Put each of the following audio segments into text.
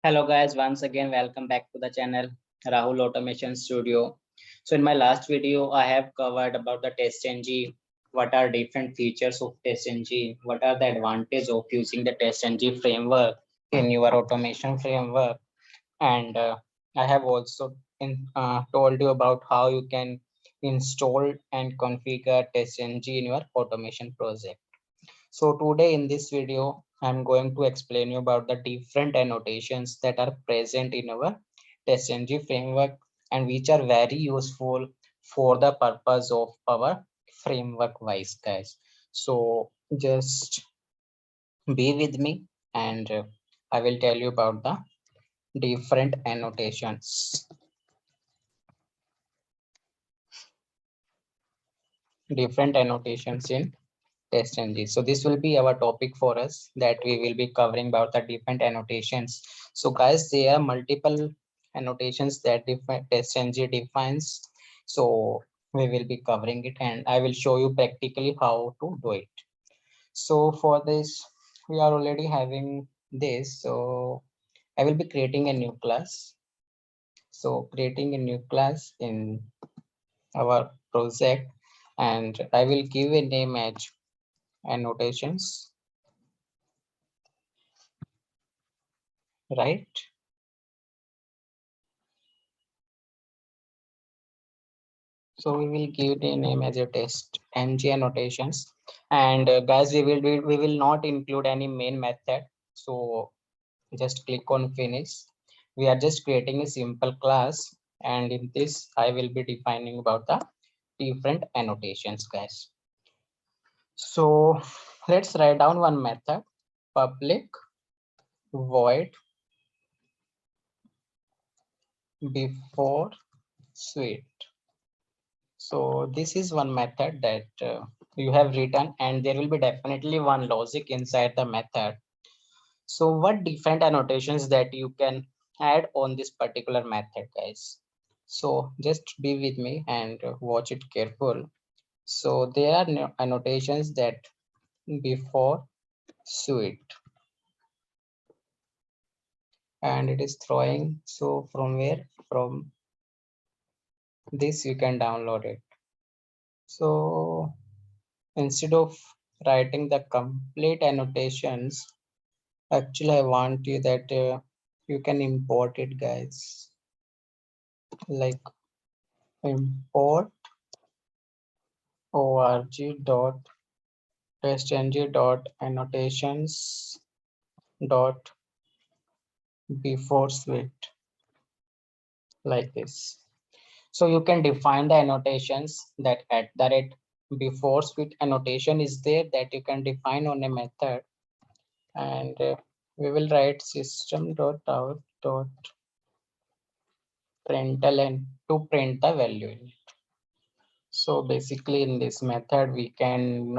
Hello guys, once again welcome back to the channel Rahul Automation Studio. So in my last video I have covered about the TestNG, what are different features of TestNG, what are the advantages of using the TestNG framework in your automation framework, and I have also told you about how you can install and configure TestNG in your automation project. So today in this video, I'm going to explain you about the different annotations that are present in our TestNG framework and which are very useful for the purpose of our framework wise guys. So just be with me and I will tell you about the different annotations. Different annotations in TestNG. So this will be our topic for us that we will be covering about the different annotations. So guys, there are multiple annotations that TestNG defines. So we will be covering it and I will show you practically how to do it. So for this, we are already having this. So I will be creating a new class. So creating a new class in our project and I will give a name as annotations, right? So we will give the name as a TestNG annotations, and guys, we will not include any main method. So just click on finish. We are just creating a simple class, and in this I will be defining about the different annotations, guys. So let's write down one method: public void before suite. So this is one method that you have written and there will be definitely one logic inside the method. So what different annotations that you can add on this particular method guys? So just be with me and watch it careful. So there are annotations that before suite and it is throwing. So from where? From this you can download it. So instead of writing the complete annotations, actually I want you that you can import it guys, like import org.testng.annotations dot before suite, like this. So you can define the annotations that at the rate before suite annotation is there that you can define on a method, and we will write system.out.println to print the value in it. So basically in this method we can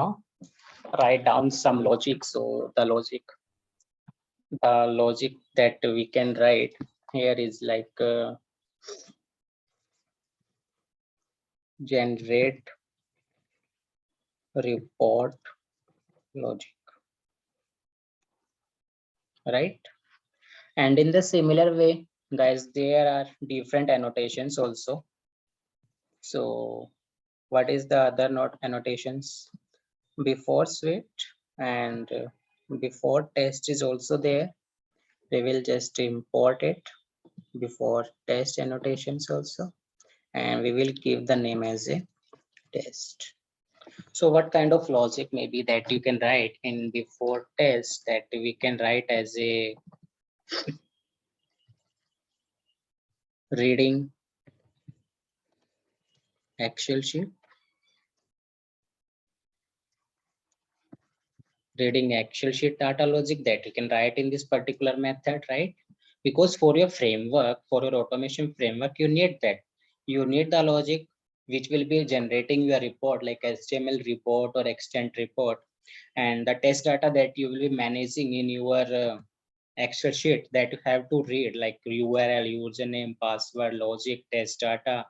write down some logic. So the logic that we can write here is like generate report logic, right? And in the similar way guys, there are different annotations also. So what is the other annotations? Before suite and before test is also there. We will just import it, before test annotations also, and we will give the name as a test. So what kind of logic maybe that you can write in before test that we can write as a reading Excel sheet, data logic that you can write in this particular method, right? Because for your framework, for your automation framework, you need that. You need the logic which will be generating your report like HTML report or extent report, and the test data that you will be managing in your Excel sheet that you have to read like URL, username, password, logic, test data,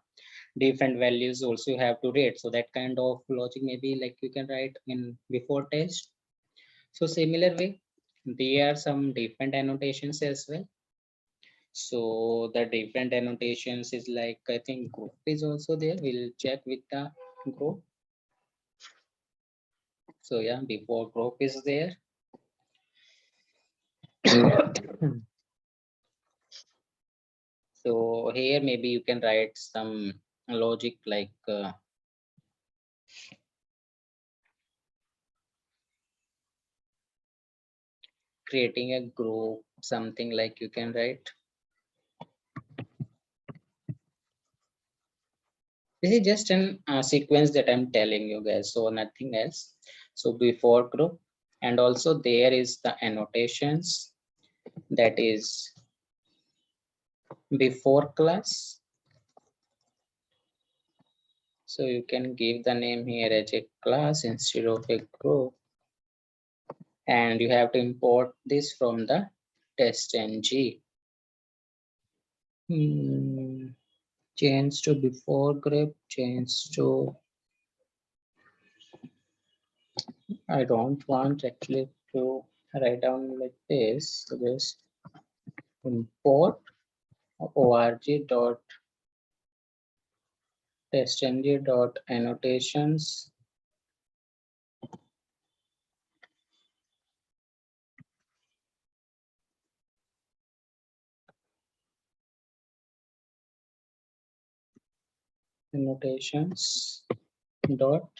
different values also you have to read. So that kind of logic maybe like you can write in before test. So similar way, there are some different annotations as well. So the different annotations is like, I think group is also there. We'll check with the group. So yeah, before group is there. So here maybe you can write some logic like creating a group, something like you can write. This is just an sequence that I'm telling you guys, so nothing else. So before group, and also there is the annotations, that is before class. So you can give the name here as a class instead of a group, and you have to import this from the TestNG. Change to before group, change to, I don't want actually to write down like this. So just import org.testng.annotations. Annotations dot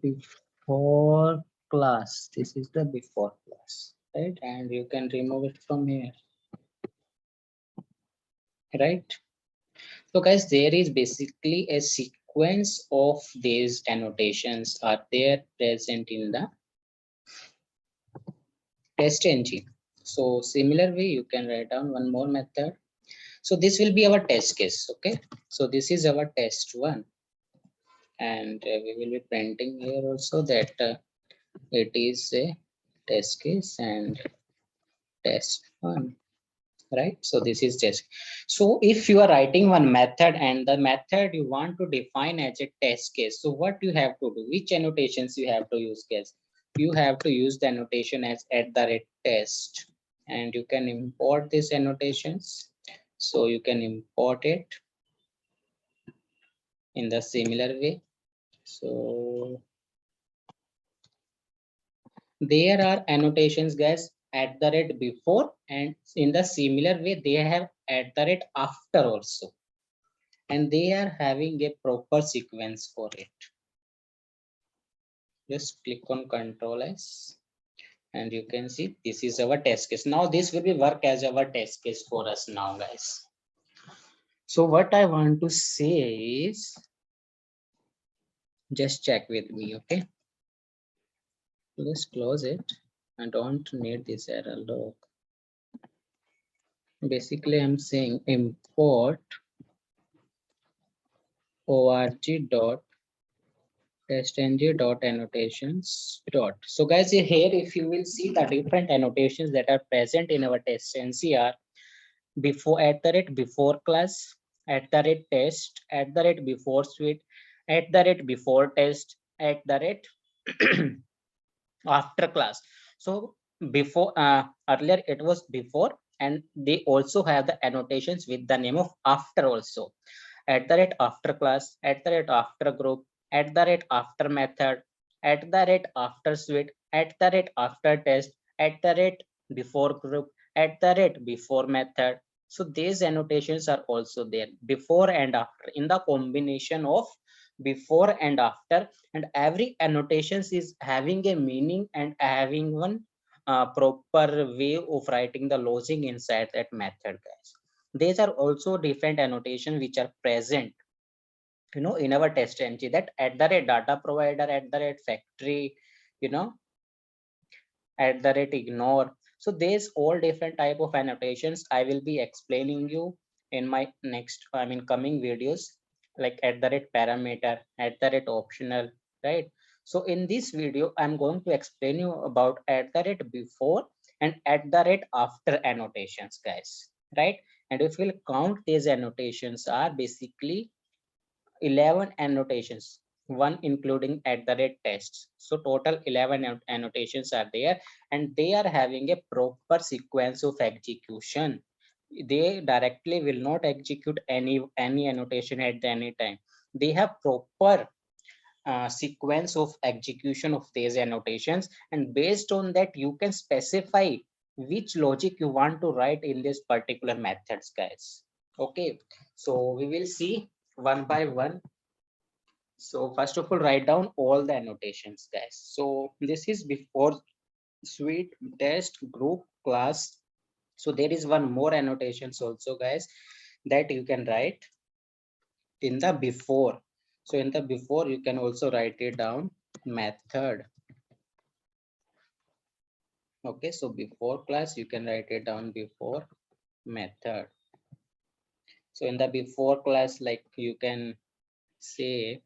before class. This is the before class, right? And you can remove it from here, right? So guys, there is basically a sequence of these annotations are there present in the TestNG. So similar way, you can write down one more method. So this will be our test case. Okay. So this is our test one. And we will be printing here also that it is a test case and test one, right? So this is test. So if you are writing one method and the method you want to define as a test case, so what you have to do, which annotations you have to use, guys? You have to use the annotation as @test, and you can import these annotations. So you can import it in the similar way. So there are annotations, guys, @before, and in the similar way they have @after also, and they are having a proper sequence for it. Just click on Control S, and you can see this is our test case. Now this will be work as our test case for us now, guys. So what I want to say is, just check with me, okay? Just close it. I don't need this error log. Basically, I'm saying import org.testng.annotations. So guys, here if you will see the different annotations that are present in our TestNG are before BeforeClass, @test, BeforeSuite, BeforeTest, after class. So before earlier it was before, and they also have the annotations with the name of after also. @after class, @after group, @after method, @after suite, @after test, @before group, @before method. So these annotations are also there before and after in the combination of before and after, and every annotations is having a meaning and having one proper way of writing the logic inside that method, guys. These are also different annotations which are present, you know, in our TestNG, that @data provider, @factory, you know, @ignore. So there's all different type of annotations I will be explaining you in my next, I mean, coming videos, like @parameter, @optional, right? So in this video, I'm going to explain you about @before and @after annotations, guys, right? And if we'll count, these annotations are basically 11 annotations, one including @tests. So total 11 annotations are there, and they are having a proper sequence of execution. they directly will not execute any annotation at any time. They have proper sequence of execution of these annotations, and based on that you can specify which logic you want to write in this particular methods, guys. Okay, so we will see one by one. So first of all, write down all the annotations, guys. So this is before suite test group class. So there is one more annotations also, guys, that you can write in the before. So in the before you can also write it down method. Okay, so before class you can write it down before method. So in the before class, like you can say,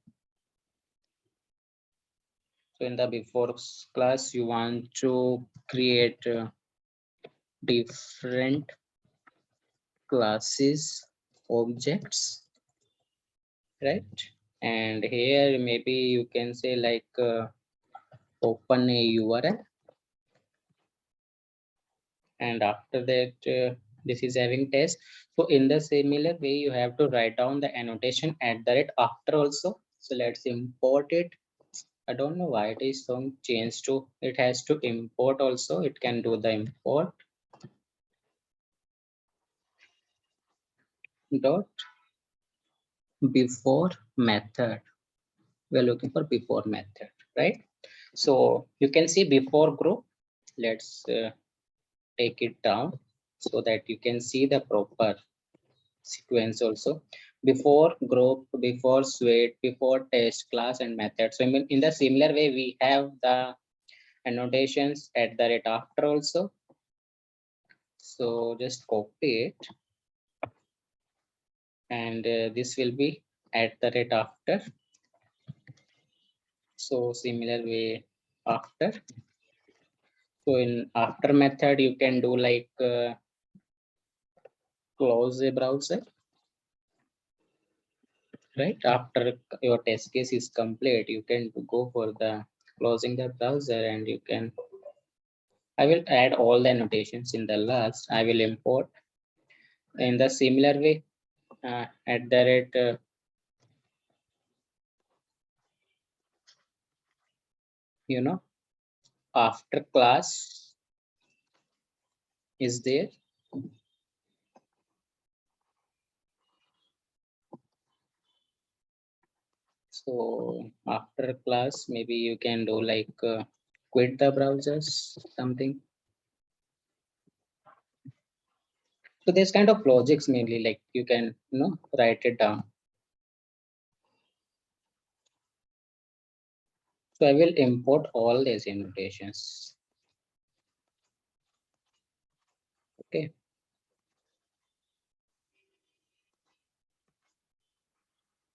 so in the before class you want to create different classes objects, right? And here maybe you can say like open a URL, and after that this is having test. So in the similar way you have to write down the annotation at the rate after also. So let's import it. I don't know why it is some change to, it has to import also, it can do the import dot before method. We are looking for before method, right? So you can see before group. Let's take it down so that you can see the proper sequence also. Before group, before suite, before test class and method. So in the similar way we have the annotations at the rate after also. So just copy it, and this will be at the rate after. So similar way after. So in after method you can do like close a browser, right? After your test case is complete you can go for the closing the browser, and you can, I will add all the annotations in the last. I will import in the similar way at the rate you know, after class is there. So after class, maybe you can do like quit the browsers, something. So this kind of logics mainly, like you can, you know, write it down. So I will import all these annotations. Okay.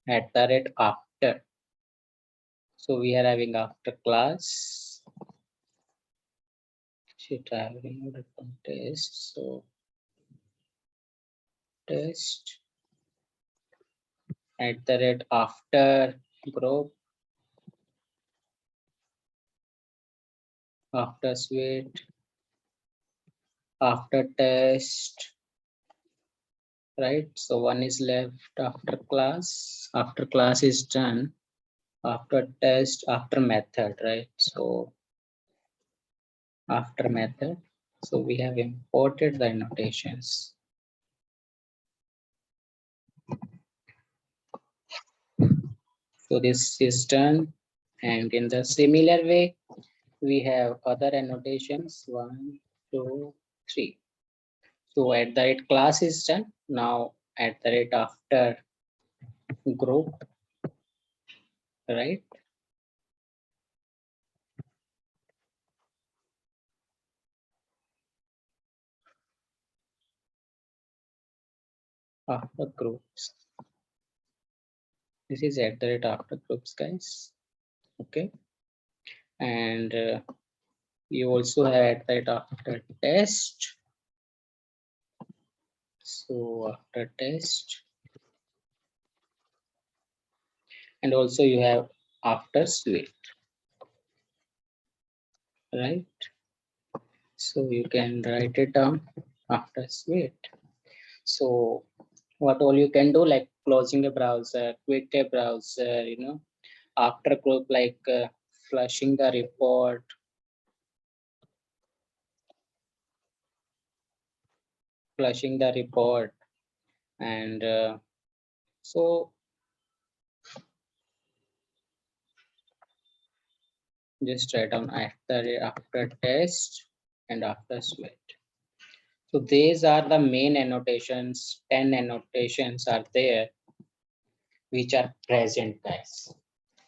At the rate after. So we are having after class. Shit, I have removed from test. So test at the rate after group, after suite, after test, right? So one is left after class is done, after test, after method, right? So after method, so we have imported the annotations. So this is done, and in the similar way we have other annotations, 1 2 3. So at the rate class is done. Now at the rate after group, right? After groups. This is at the rate after groups, guys. Okay. And you also have at the rate after test. So after test. And also you have after suite, right? So you can write it down after suite. So what all you can do, like closing a browser, quit a browser, after group, like flushing the report, and so just write down after test and after sweat. So these are the main annotations. 10 annotations are there which are present, guys,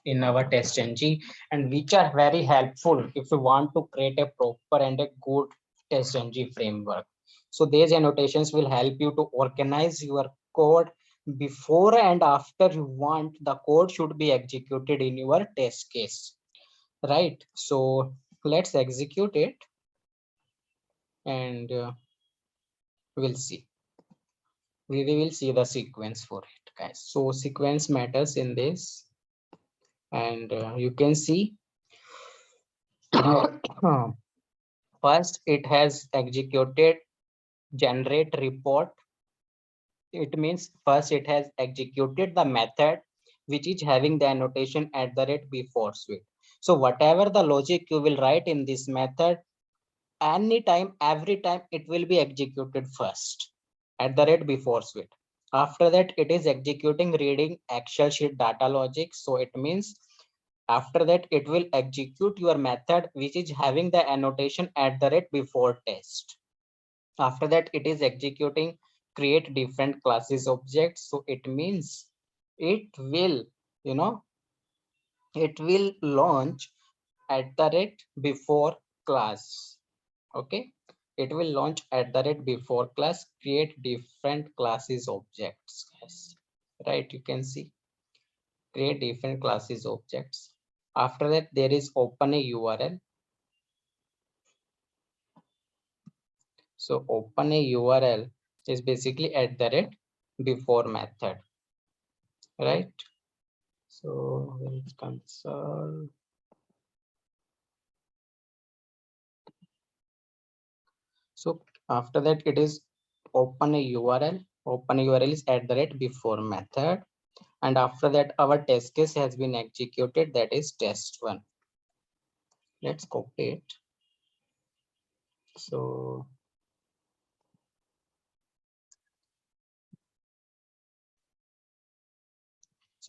in our TestNG, and which are very helpful if you want to create a proper and a good TestNG framework. So these annotations will help you to organize your code before and after you want the code should be executed in your test case, right? So let's execute it, and we'll see. We will see the sequence for it, guys. So sequence matters in this, and you can see first it has executed generate report. It means first it has executed the method which is having the annotation at the rate before suite. So whatever the logic you will write in this method, anytime, every time it will be executed first at the rate before suite. After that, it is executing reading Excel sheet data logic. So it means after that, it will execute your method which is having the annotation at the rate before test. After that, it is executing create different classes objects. So it means it will, it will launch at the rate before class. Okay, it will launch at the rate before class create different classes objects. Yes, right, you can see create different classes objects. After that, there is open a URL. So open a URL is basically at the rate before method, right? So we'll console. So after that, it is open a URL. Open a URL is at the rate before method. And after that, our test case has been executed. That is test one. Let's copy it. So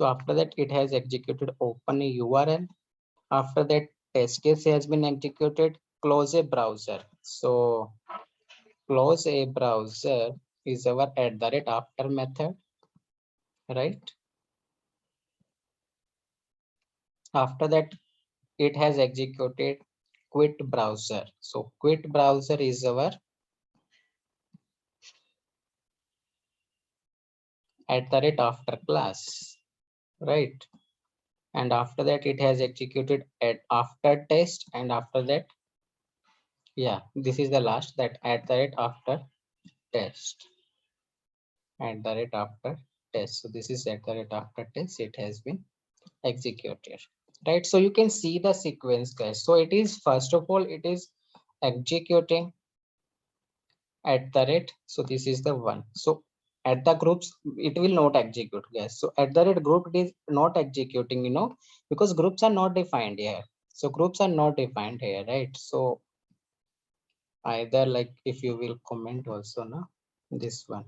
after that, it has executed open a URL. After that, test case has been executed, close a browser. So close a browser is our at the rate after method, right? After that, it has executed quit browser. So quit browser is our at the rate after class, right? And after that, it has executed at after test, and after that, yeah, this is the last, that at the rate after test, at the rate after test. So this is at the rate after test, it has been executed, right? So you can see the sequence, guys. So it is, first of all, it is executing at the rate. So this is the one. So at the groups, it will not execute, guys. So at the rate group, it is not executing, because groups are not defined here. So groups are not defined here, right? So either, like, if you will comment also, no, this one.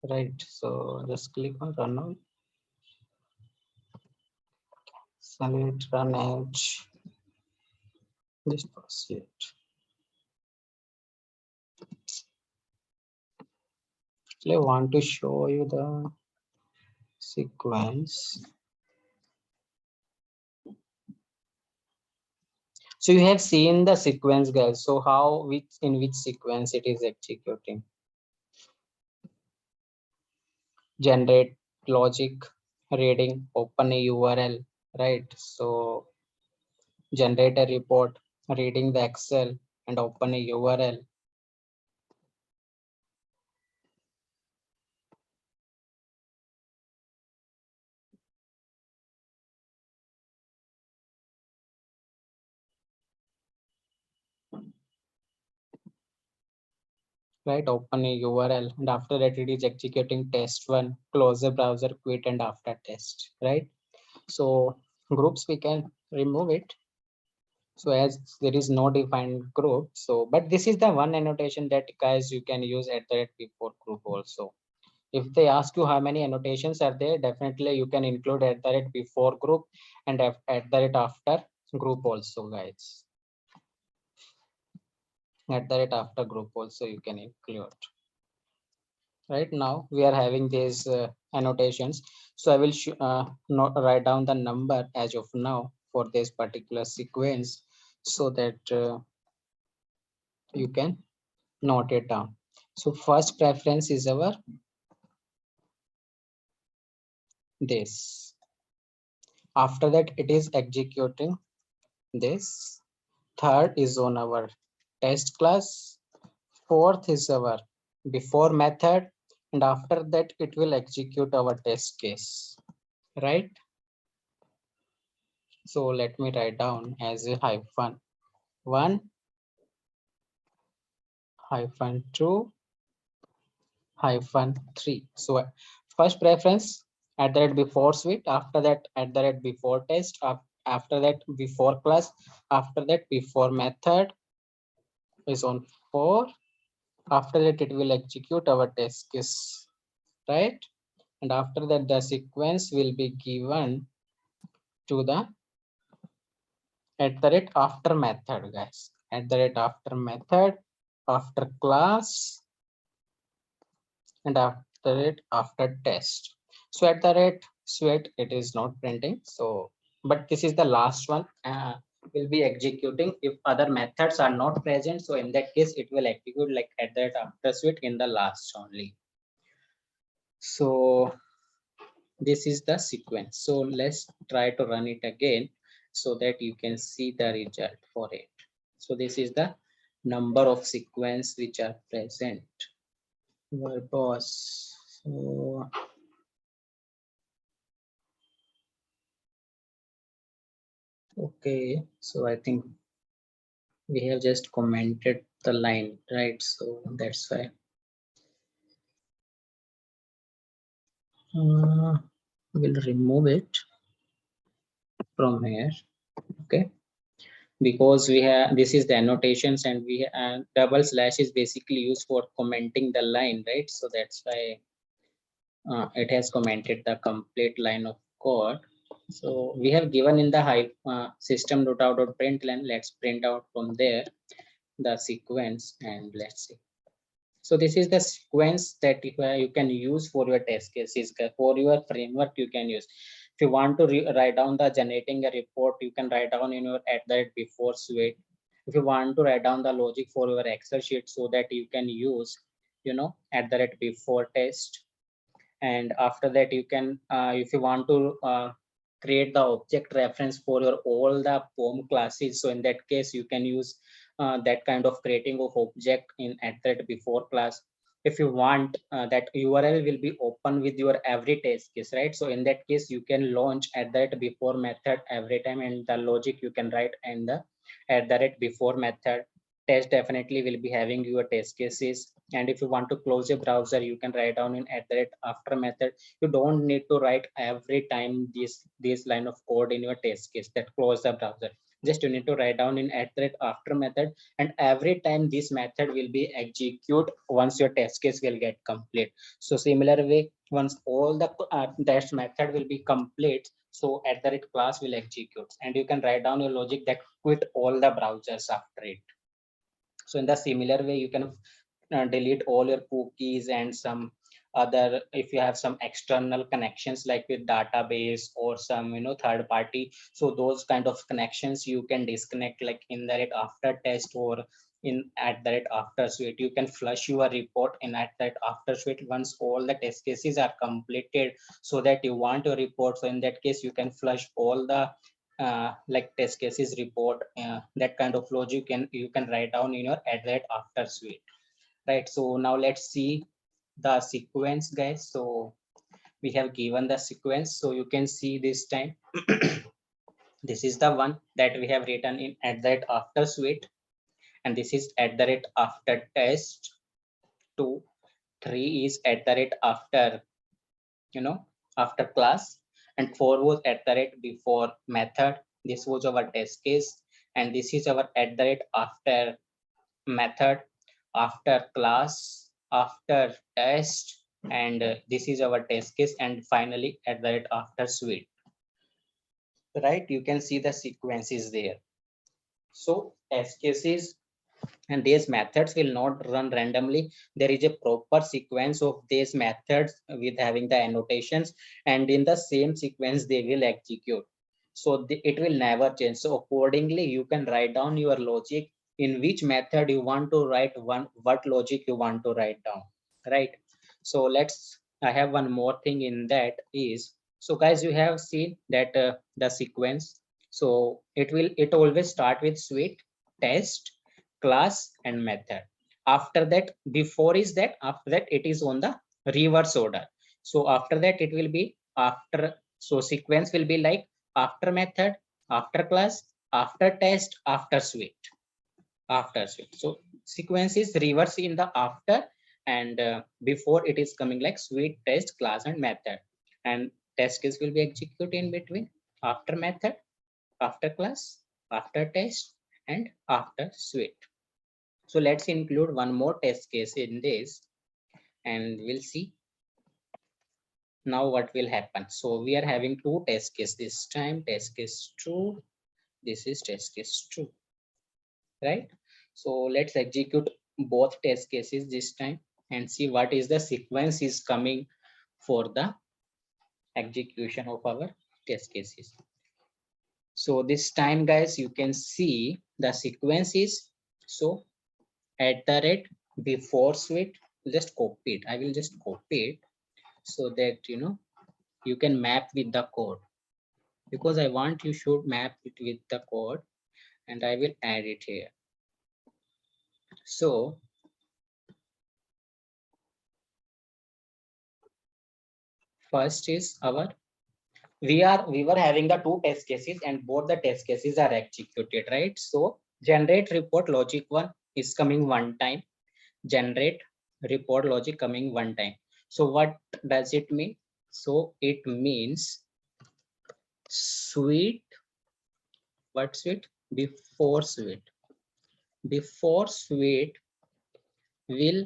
Right. So just click on run out. Select run out. Just proceed. Actually, I want to show you the sequence. So you have seen the sequence, guys. So how, in which sequence it is executing? Generate logic, reading, open a URL, right? So generate a report, reading the Excel, and open a URL. right? Open a URL, and after that it is executing test1, close the browser, quit, and after test, right? So groups we can remove it. So as there is no defined group, so but this is the one annotation that guys you can use at the before group also. If they ask you how many annotations are there, definitely you can include at the before group and at the after group also, guys. At the after group also you can include. Right now we are having these annotations, so I will not write down the number as of now for this particular sequence so that you can note it down. So first preference is our this. After that it is executing this. Third is on our test class. Fourth is our before method, and after that it will execute our test case, right? So let me write down as a hyphen 1, hyphen 2, hyphen 3. So first preference at the rate before suite, after that at the rate before test, after that before class, after that before method is on 4. After that it will execute our test case, right? And after that the sequence will be given to the at the rate after method, guys. At the rate after method, after class, and after it after test. So at the rate suite it is not printing, so but this is the last one will be executing if other methods are not present. So in that case it will execute like at that after suite in the last only. So this is the sequence. So let's try to run it again so that you can see the result for it. So this is the number of sequence which are present. Verbose. So okay, so I think we have just commented the line, right? So that's why we'll remove it from here. Okay, because we have this is the annotations, and we double slash is basically used for commenting the line, right? So that's why it has commented the complete line of code. So we have given in the system.out.println. Let's print out from there the sequence and let's see. So this is the sequence that you can use for your test cases. For your framework you can use. If you want to write down the generating a report, you can write down in your at that before suite. If you want to write down the logic for your Excel sheet so that you can use, at that before test. And after that you can if you want to create the object reference for your all the POM classes, so in that case you can use that kind of creating of object in at that before class. If you want that URL will be open with your every test case, right? So in that case you can launch at that before method every time, and the logic you can write and the at that before method. Test definitely will be having your test cases. And if you want to close your browser, you can write down in at the after method. You don't need to write every time this line of code in your test case that close the browser. Just you need to write down in at the after method, and every time this method will be execute once your test case will get complete. So similar way, once all the test method will be complete, so at the class will execute, and you can write down your logic that quit all the browsers after it. So in the similar way, you can delete all your cookies and some other, if you have some external connections like with database or some third party, so those kind of connections you can disconnect like in the after test or in at that after suite. You can flush your report in at that after suite once all the test cases are completed, so that you want your report. So in that case you can flush all the like test cases report. That kind of logic you can write down in your at that after suite, right? So now let's see the sequence, guys. So we have given the sequence, so you can see this time this is the one that we have written in at that after suite, and this is at the rate after test. 2, 3 is at the rate after, after class, and 4 was at the rate before method. This was our test case, and this is our at the rate after method, after class, after test, and this is our test case, and finally at the rate after suite. Right, you can see the sequences there. So test cases and these methods will not run randomly. There is a proper sequence of these methods with having the annotations, and in the same sequence they will execute. So it will never change. So accordingly you can write down your logic in which method you want to write what logic you want to write down, right? So I have one more thing in that is, so guys, you have seen that the sequence. So it always start with suite, test, class, and method. After that, after that it is on the reverse order. So after that it will be after, so sequence will be like after method, after class, after test, after suite, after suite. So sequence is reverse in the after, and before it is coming like suite, test, class, and method, and test case will be executed in between after method, after class, after test, and after suite. So let's include one more test case in this, and we'll see now what will happen. So we are having two test cases this time. Test case true. This is test case true, right? So let's execute both test cases this time and see what is the sequence is coming for the execution of our test cases. So this time, guys, you can see the sequence is, so at the rate before suite, just copy it. I will just copy it so that you can map with the code, because I want you should map it with the code, and I will add it here. So first is our, we were having the two test cases and both the test cases are executed, right? So generate report logic 1 is coming one time, generate report logic coming one time. So what does it mean? So it means suite, what suite? BeforeSuite will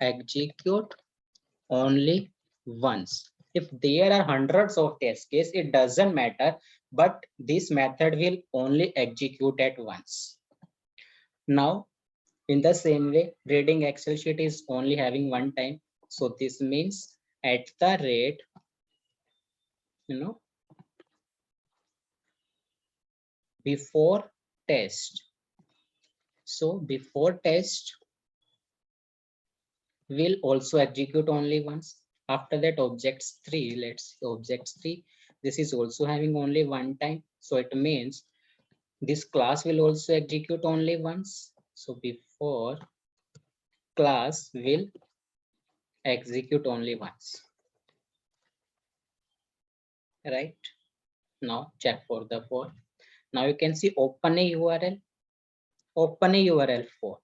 execute only once. If there are hundreds of test cases, it doesn't matter, but this method will only execute at once. Now, in the same way, reading Excel sheet is only having one time. So this means at the rate, before test. So before test will also execute only once. After that, objects 3, let's see objects 3. This is also having only one time. So it means this class will also execute only once. So before class will execute only once. Right? Now check for the for. Now you can see open a URL. Open a URL for.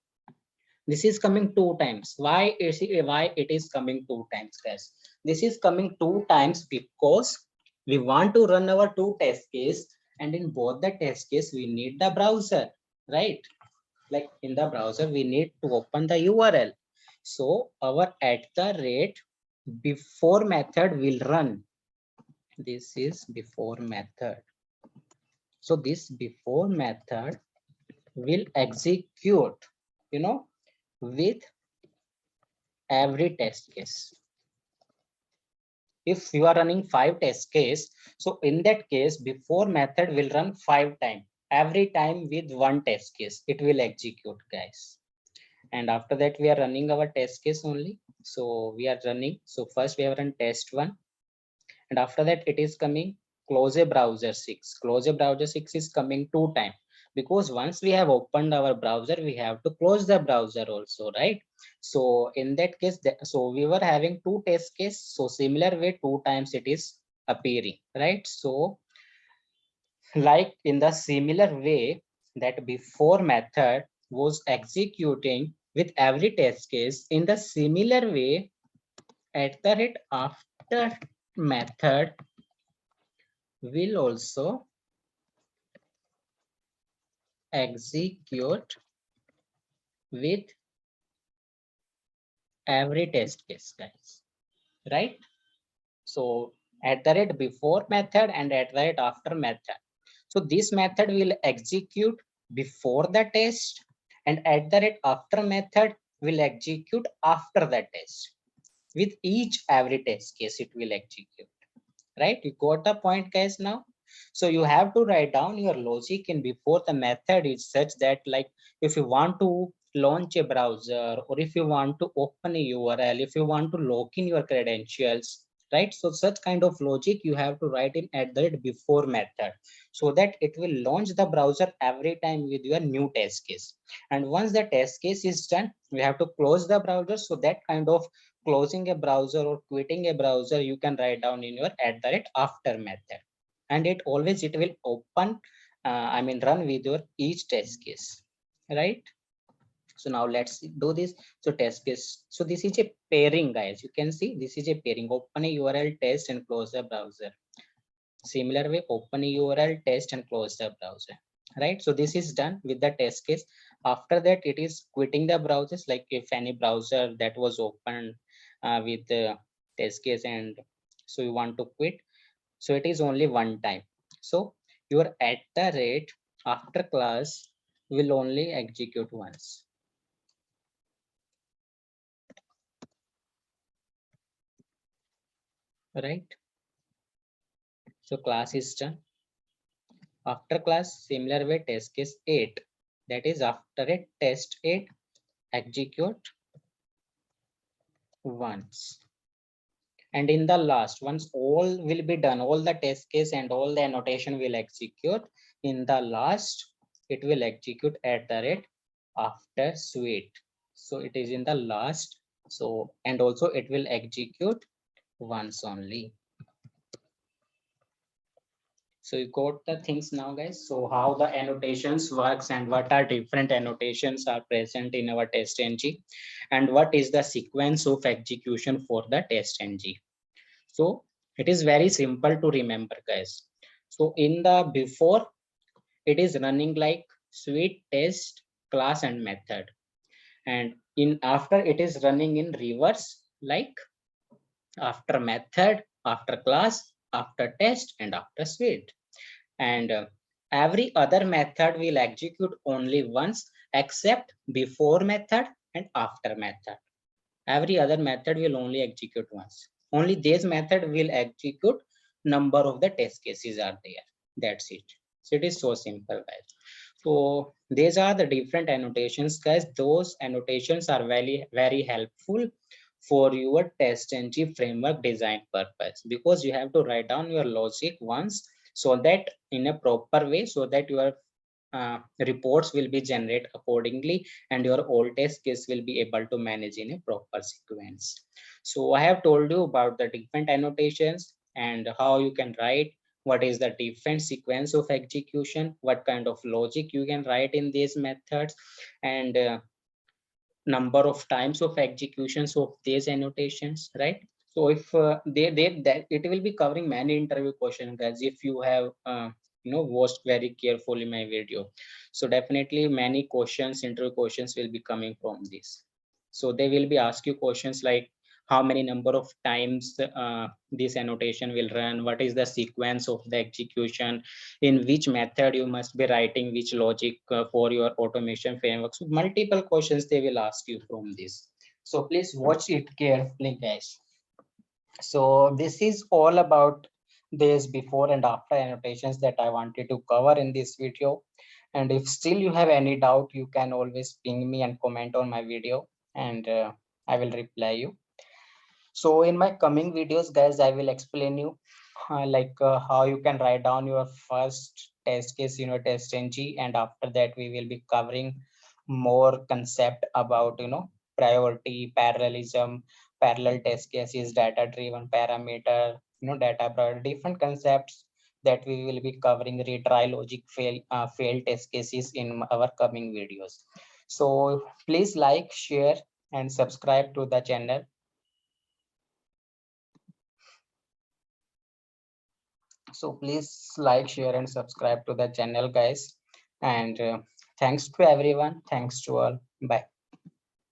This is coming two times. Why it is coming two times, guys? This is coming two times because we want to run our two test case, and in both the test case we need the browser, right? Like in the browser we need to open the URL. So our at the rate before method will run. This is before method. So this before method will execute, with every test case. If you are running 5 test case, so in that case, before method will run 5 times. Every time with one test case, it will execute, guys. And after that, we are running our test case only. So we are running. So first we have run test 1. And after that, it is coming close a browser 6. Close a browser 6 is coming 2 times. Because once we have opened our browser, we have to close the browser also, right? So in that case, so we were having 2 test case. So similar way, 2 times it is appearing, right? So like in the similar way that before method was executing with every test case. In the similar way, at the rate after method will also execute with every test case, guys, right? So at the rate before method and at the rate after method. So this method will execute before the test, and at the rate after method will execute after the test. With each every test case it will execute, right? You got the point, guys, now? So you have to write down your logic in before the method is such that, like, if you want to launch a browser, or if you want to open a URL, if you want to log in your credentials, right? So such kind of logic you have to write in at the before method, so that it will launch the browser every time with your new test case. And once the test case is done, we have to close the browser. So that kind of closing a browser or quitting a browser you can write down in your at the rate after method, and it always it will open run with your each test case, right? So now let's do this. So test case, so this is a pairing, guys. You can see this is a pairing. Open a URL, test, and close the browser. Similar way, open a URL, test, and close the browser, right? So this is done with the test case. After that, it is quitting the browsers. Like if any browser that was open with the test case, and so you want to quit, so it is only one time. So your at the rate after class will only execute once, right? So class is done. After class, similar way, test case 8, that is after a test 8 execute once. And in the last, once all will be done, all the test case and all the annotation will execute, in the last it will execute at the rate after suite. So it is in the last. So and also it will execute once only. So you got the things now, guys. So how the annotations works and what are different annotations are present in our TestNG, and what is the sequence of execution for the TestNG. So it is very simple to remember, guys. So in the before, it is running like suite, test, class, and method. And in after, it is running in reverse, like after method, after class, after test, and after suite. And every other method will execute only once, except before method and after method. Every other method will only execute once. Only this method will execute number of the test cases are there. That's it. So it is so simple, guys. So these are the different annotations, guys. Those annotations are very helpful for your TestNG framework design purpose, because you have to write down your logic once, so that in a proper way, so that your reports will be generated accordingly, and your old test case will be able to manage in a proper sequence. So I have told you about the different annotations and how you can write, what is the different sequence of execution, what kind of logic you can write in these methods, and number of times of executions of these annotations, right? So if they that it will be covering many interview questions, guys, if you have watched very carefully my video. So definitely many questions, interview questions will be coming from this. So they will be ask you questions like how many number of times this annotation will run, what is the sequence of the execution, in which method you must be writing which logic for your automation framework. So multiple questions they will ask you from this. So please watch it carefully, guys. So this is all about this before and after annotations that I wanted to cover in this video. And if still you have any doubt, you can always ping me and comment on my video, and I will reply you. So in my coming videos, guys, I will explain you how you can write down your first test case in your TestNG, and after that we will be covering more concept about priority, parallelism, parallel test cases, data driven parameter, different concepts that we will be covering, retry logic, fail test cases in our coming videos. So please like, share and subscribe to the channel. So please like, share and subscribe to the channel, guys. And thanks to everyone. Thanks to all. Bye.